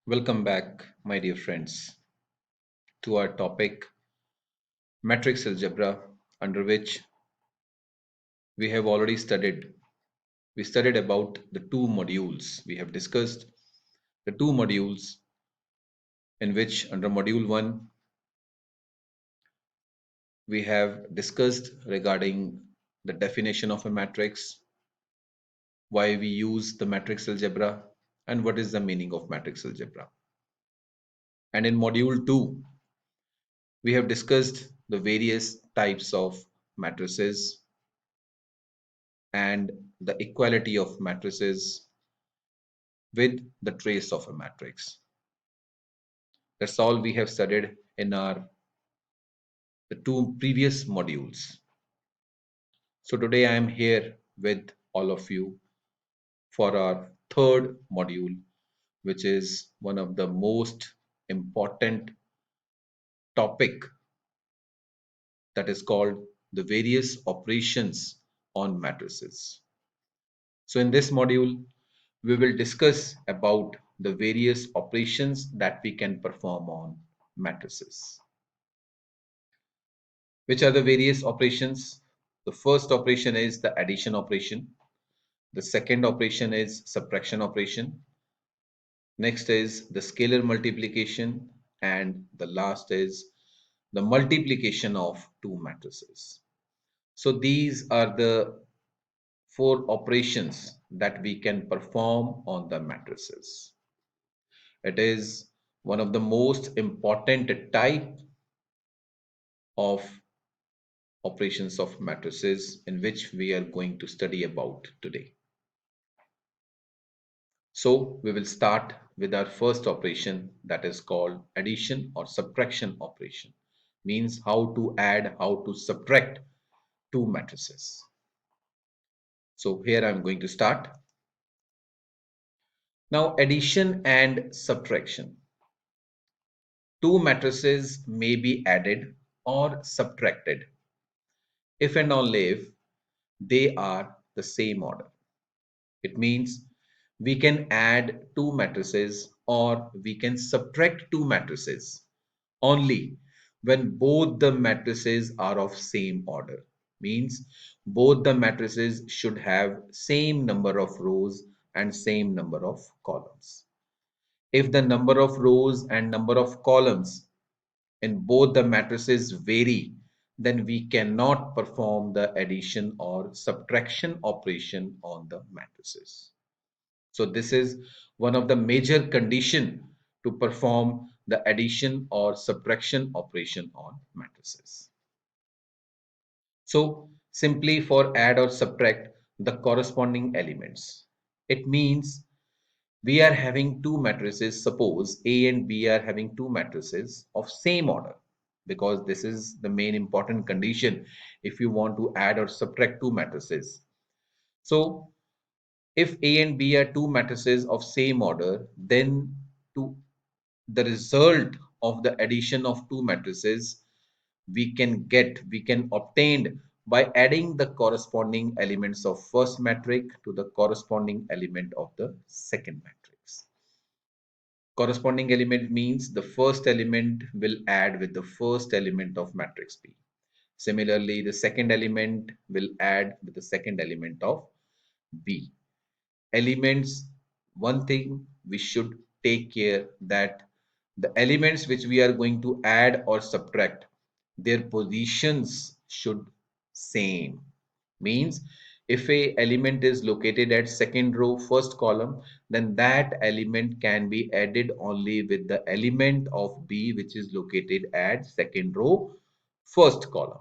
Welcome back, my dear friends, to our topic matrix algebra, under which we have already studied. We studied about the two modules. We have discussed the two modules in which, under module 1, we have discussed regarding the definition of a matrix, why we use the matrix algebra, and what is the meaning of matrix algebra. And in module 2, we have discussed the various types of matrices and the equality of matrices with the trace of a matrix. That's all we have studied in our the two previous modules. So today I am here with all of you for our third module, which is one of the most important topic, that is called the various operations on matrices. So in this module, we will discuss about the various operations that we can perform on matrices. Which are the various operations? The first operation is the addition operation. The second operation is subtraction operation. Next is the scalar multiplication. And the last is the multiplication of two matrices. So these are the four operations that we can perform on the matrices. It is one of the most important type of operations of matrices in which we are going to study about today. So we will start with our first operation, that is called addition or subtraction operation. Means how to add, how to subtract two matrices. So here I'm going to start. Now addition and subtraction. Two matrices may be added or subtracted if and only if they are the same order. It means we can add two matrices or we can subtract two matrices only when both the matrices are of same order. Means both the matrices should have same number of rows and same number of columns. If the number of rows and number of columns in both the matrices vary, then we cannot perform the addition or subtraction operation on the matrices. So this is one of the major condition to perform the addition or subtraction operation on matrices. So simply for add or subtract the corresponding elements. It means we are having two matrices. Suppose A and B are having two matrices of same order, because this is the main important condition if you want to add or subtract two matrices. So if A and B are two matrices of same order, then to the result of the addition of two matrices we can obtain by adding the corresponding elements of first matrix to the corresponding element of the second matrix. Corresponding element means the first element will add with the first element of matrix B. Similarly, the second element will add with the second element of B. Elements, one thing we should take care that the elements which we are going to add or subtract, their positions should same. Means if a element is located at second row first column, then that element can be added only with the element of B which is located at second row first column.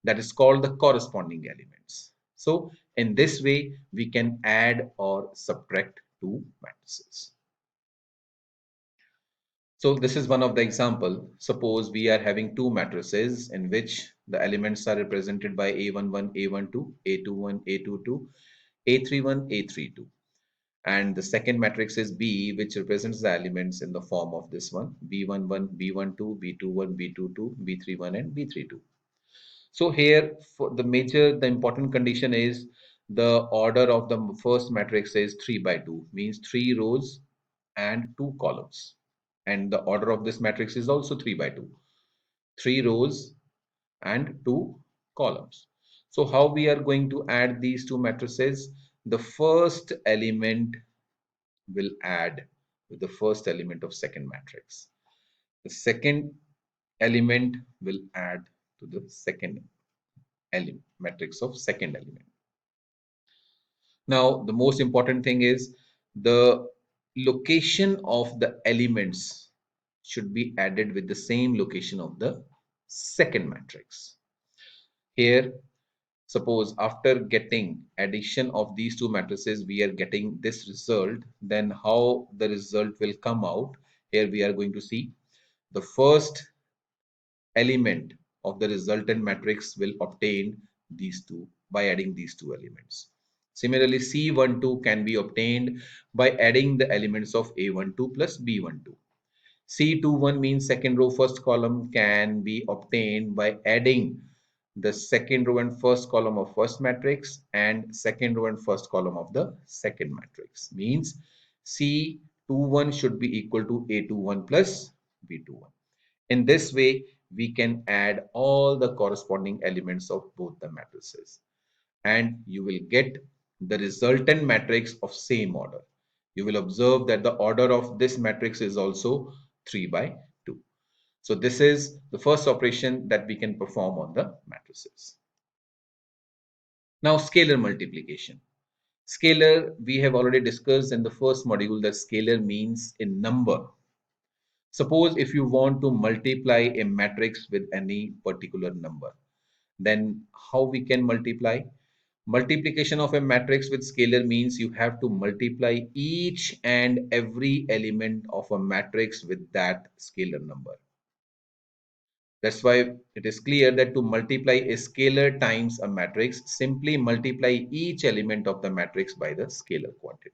That is called the corresponding elements. So in this way we can add or subtract two matrices. So this is one of the example. Suppose we are having two matrices in which the elements are represented by A11, A12, A21, A22, A31, A32. And the second matrix is B, which represents the elements in the form of this one, B11, B12, B21, B22, B31, and B32. So here for the important condition is the order of the first matrix is 3 by 2, means 3 rows and 2 columns. and the order of this matrix is also 3 by 2. 3 rows and 2 columns. So how we are going to add these two matrices? The first element will add with the first element of second matrix. The second element will add to the second element matrix of second element. Now, the most important thing is the location of the elements should be added with the same location of the second matrix. Here, suppose after getting addition of these two matrices, we are getting this result, then how the result will come out? Here we are going to see the first element of the resultant matrix will obtain these two by adding these two elements. Similarly, C12 can be obtained by adding the elements of A12 plus B12. C21 means second row first column can be obtained by adding the second row and first column of first matrix and second row and first column of the second matrix. Means C21 should be equal to A21 plus B21. In this way, we can add all the corresponding elements of both the matrices and you will get the resultant matrix of same order. You will observe that the order of this matrix is also 3 by 2. So this is the first operation that we can perform on the matrices. Now scalar multiplication. Scalar, we have already discussed in the first module that scalar means in number. Suppose if you want to multiply a matrix with any particular number, then how we can multiply? Multiplication of a matrix with scalar means you have to multiply each and every element of a matrix with that scalar number. That's why it is clear that to multiply a scalar times a matrix, simply multiply each element of the matrix by the scalar quantity.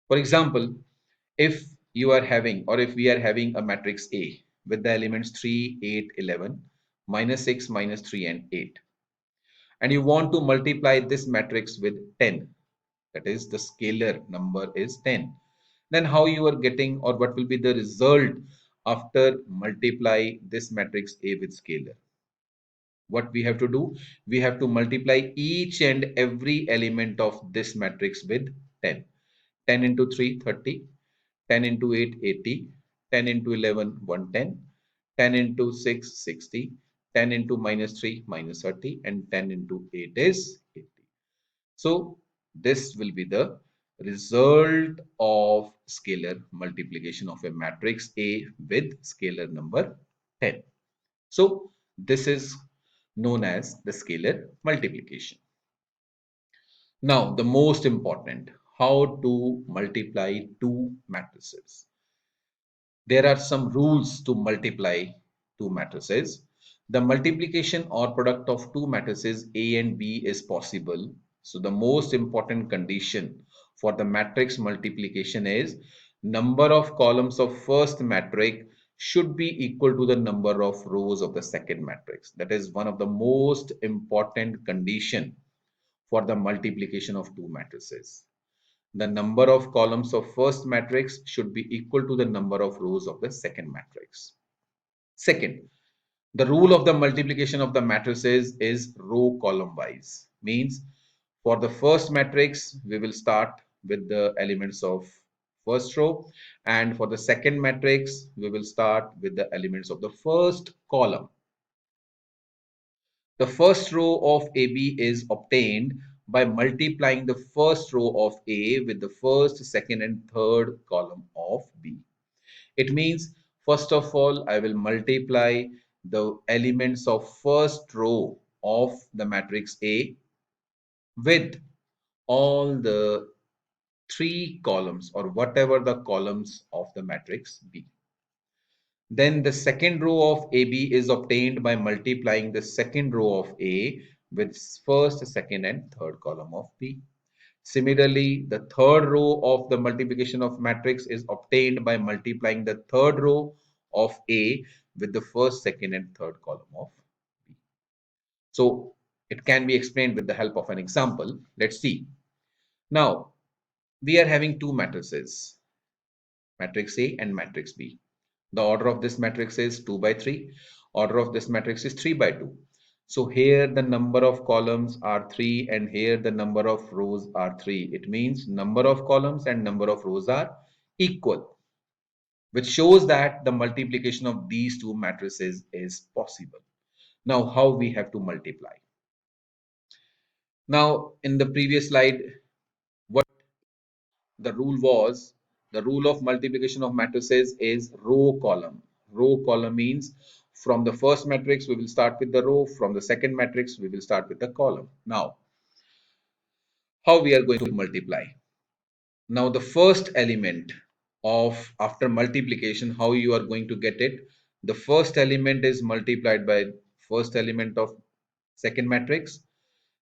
For example, if you are having or if we are having a matrix A with the elements 3, 8, 11, minus 6, minus 3 and 8, and you want to multiply this matrix with 10, that is the scalar number is 10, then how you are getting or what will be the result after multiply this matrix A with scalar? What we have to do? We have to multiply each and every element of this matrix with 10. 10 into 3, 30. 10 into 8, 80. 10 into 11, 110. 10 into 6, 60. 10 into minus 3, minus 30. And 10 into 8 is 80. So this will be the result of scalar multiplication of a matrix A with scalar number 10. So this is known as the scalar multiplication. Now, the most important, how to multiply two matrices. There are some rules to multiply two matrices. The multiplication or product of two matrices A and B is possible. So the most important condition for the matrix multiplication is number of columns of first matrix should be equal to the number of rows of the second matrix. That is one of the most important condition for the multiplication of two matrices. The number of columns of first matrix should be equal to the number of rows of the second matrix. Second, the rule of the multiplication of the matrices is row column wise. Means for the first matrix, we will start with the elements of first row, and for the second matrix, we will start with the elements of the first column. The first row of AB is obtained by multiplying the first row of A with the first, second and third column of B. It means first of all I will multiply the elements of first row of the matrix A with all the three columns or whatever the columns of the matrix B. Then the second row of AB is obtained by multiplying the second row of A with first, second and third column of B. Similarly, the third row of the multiplication of matrix is obtained by multiplying the third row of A with the first, second and third column of B. So it can be explained with the help of an example. Let's see. Now, we are having two matrices, matrix A and matrix B. The order of this matrix is 2 by 3. Order of this matrix is 3 by 2. So here the number of columns are 3 and here the number of rows are 3. It means number of columns and number of rows are equal, which shows that the multiplication of these two matrices is possible. Now, how we have to multiply? Now, in the previous slide, what the rule was, the rule of multiplication of matrices is row column. Row column means from the first matrix we will start with the row, from the second matrix we will start with the column. Now, how we are going to multiply? Now the first element of after multiplication, how you are going to get it? The first element is multiplied by first element of second matrix.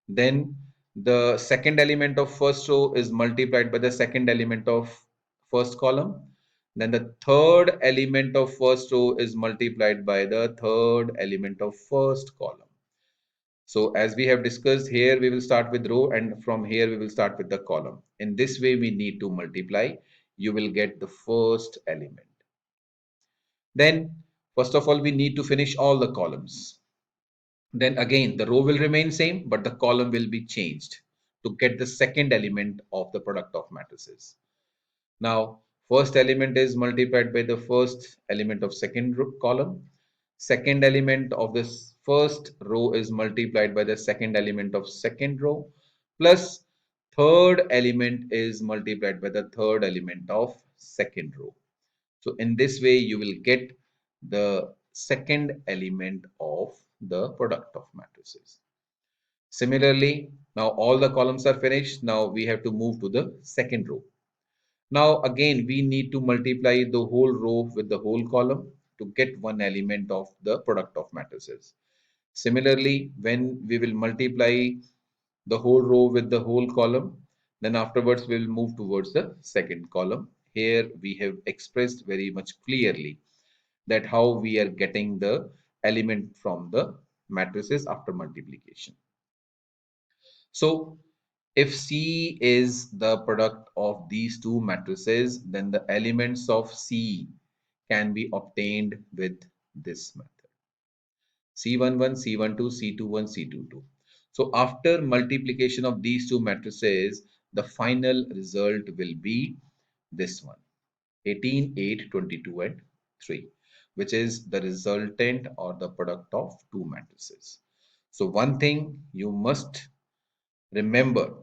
Then the second element of first row is multiplied by the second element of first column. Then the third element of first row is multiplied by the third element of first column. So as we have discussed, here we will start with row and from here we will start with the column. In this way we need to multiply. You will get the first element. Then first of all we need to finish all the columns. Then again the row will remain same but the column will be changed to get the second element of the product of matrices. Now, first element is multiplied by the first element of second column. Second element of this first row is multiplied by the second element of second row. Plus third element is multiplied by the third element of second row. So in this way, you will get the second element of the product of matrices. Similarly, now all the columns are finished. Now we have to move to the second row. Now again we need to multiply the whole row with the whole column to get one element of the product of matrices. Similarly, when we will multiply the whole row with the whole column, then afterwards we will move towards the second column. Here we have expressed very much clearly that how we are getting the element from the matrices after multiplication. So if C is the product of these two matrices, then the elements of C can be obtained with this method. C11, C12, C21, C22. So after multiplication of these two matrices, the final result will be this one, 18, 8, 22 and 3, which is the resultant or the product of two matrices. So one thing you must remember,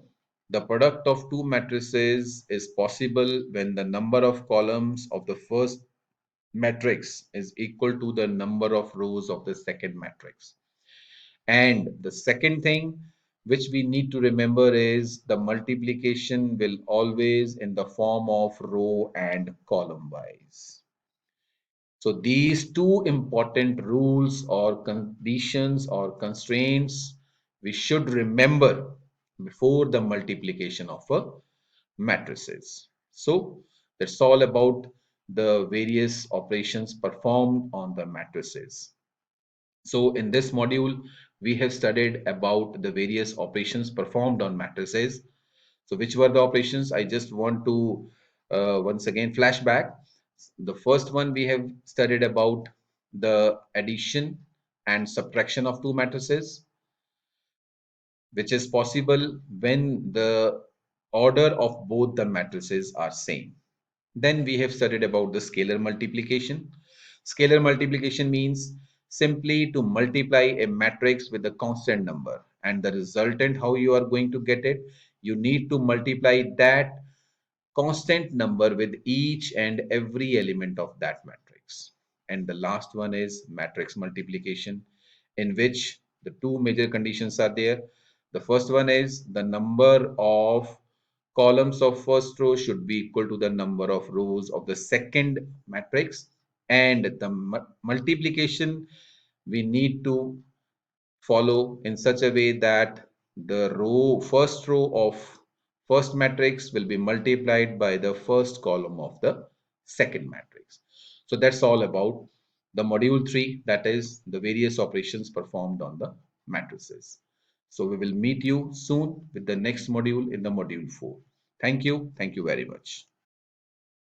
the product of two matrices is possible when the number of columns of the first matrix is equal to the number of rows of the second matrix. And the second thing which we need to remember is the multiplication will always in the form of row and column wise. So these two important rules or conditions or constraints we should remember before the multiplication of a matrices. So that's all about the various operations performed on the matrices. So in this module, we have studied about the various operations performed on matrices. So which were the operations? I just want to once again flashback. The first one we have studied about the addition and subtraction of two matrices, which is possible when the order of both the matrices are same. Then we have studied about the scalar multiplication. Scalar multiplication means simply to multiply a matrix with a constant number, and the resultant how you are going to get it, you need to multiply that constant number with each and every element of that matrix. And the last one is matrix multiplication, in which the two major conditions are there. The first one is the number of columns of first row should be equal to the number of rows of the second matrix, and the multiplication we need to follow in such a way that the first row of first matrix will be multiplied by the first column of the second matrix. So that's all about the module 3, that is the various operations performed on the matrices. So we will meet you soon with the next module in the module 4. Thank you. Thank you very much.